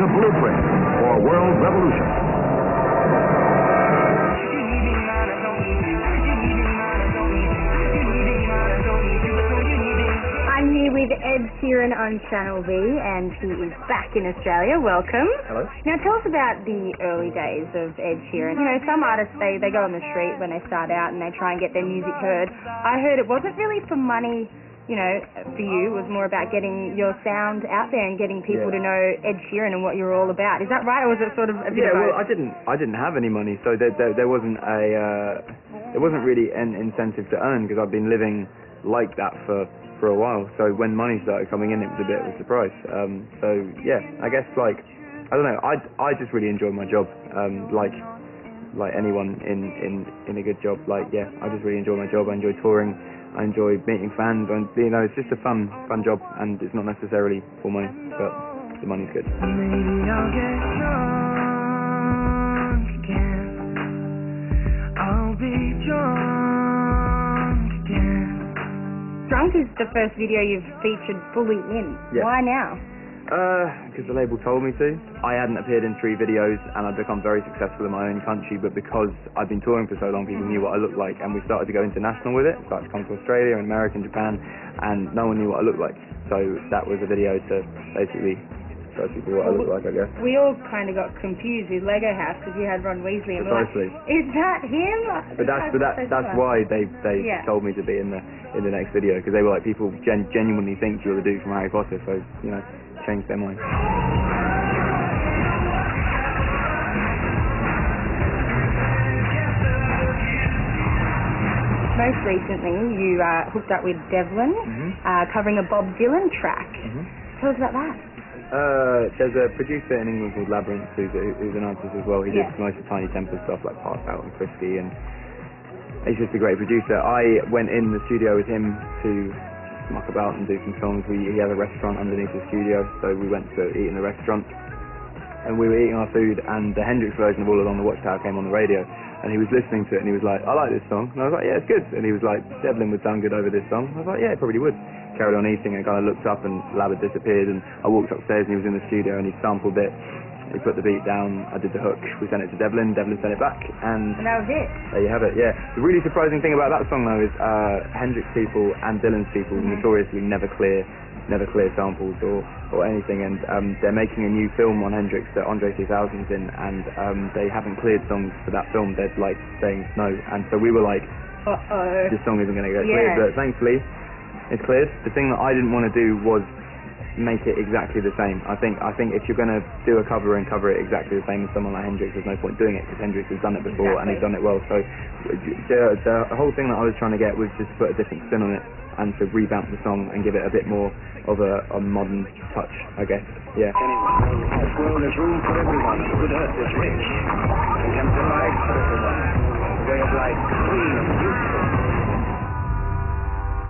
the blueprint for world revolution. I'm here with Ed Sheeran on Channel V, and he is back in Australia. Welcome. Hello. Now tell us about the early days of Ed Sheeran. You know, some artists, they go on the street when they start out and they try and get their music heard. I heard it wasn't really for money, you know, for you. It was more about getting your sound out there and getting people to know Ed Sheeran and what you're all about. Is that right, or was it sort of a bit of both? Well, I didn't have any money, so there wasn't really an incentive to earn, because I've been living like that for a while. So when money started coming in, it was a bit of a surprise. So yeah, I guess, like, I don't know, I just really enjoy my job, like anyone in a good job. Like, yeah, I just really enjoy my job. I enjoy touring, I enjoy meeting fans, and, you know, it's just a fun job, and it's not necessarily for money, but the money's good. Maybe I'll get drunk again. I'll be drunk again. Drunk is the first video you've featured fully in. Yeah. Why now? Because the label told me to. I hadn't appeared in 3 videos, and I'd become very successful in my own country, but because I'd been touring for so long, people knew what I looked like, and we started to go international with it. Started to come to Australia and America and Japan, and no one knew what I looked like. So that was a video to basically show people what I look like, I guess. We all kind of got confused with Lego House because you had Ron Weasley, and we're like, Precisely. is that him? But that's why they told me to be in the next video, because they were like, people genuinely think you're the dude from Harry Potter, so, you know, changed their mind. Most recently, you hooked up with Devlin, covering a Bob Dylan track. Tell us about that. There's a producer in England called Labyrinth who's an artist as well. He did most of Tiny Temper stuff like Pass Out and Frisky, and he's just a great producer. I went in the studio with him to muck about and do some songs. He has a restaurant underneath the studio, so we went to eat in the restaurant, and we were eating our food, and the Hendrix version of All Along the Watchtower came on the radio, and he was listening to it, and he was like, I like this song, and I was like, yeah, it's good, and he was like, Devlin would sound good over this song. I was like, yeah, it probably would. Carried on eating, and kind of looked up, and Lab had disappeared, and I walked upstairs, and he was in the studio, and he sampled it. He put the beat down, I did the hook, we sent it to Devlin sent it back, and that was it. There you have it, yeah. The really surprising thing about that song, though, is Hendrix people and Dylan's people notoriously never clear samples or anything, and they're making a new film on Hendrix that Andre 3000's in, and they haven't cleared songs for that film. They're like saying no, and so we were like, this song isn't going to get cleared, but thankfully it's cleared. The thing that I didn't want to do was make it exactly the same. I think if you're going to do a cover and cover it exactly the same as someone like Hendrix, there's no point doing it, because Hendrix has done it before and he's done it well. So the whole thing that I was trying to get was just to put a different spin on it, and to revamp the song and give it a bit more of a modern touch, I guess. Yeah. This world has room for everyone. Good earth is rich. Contempt of life for everyone. A way of life clean and beautiful.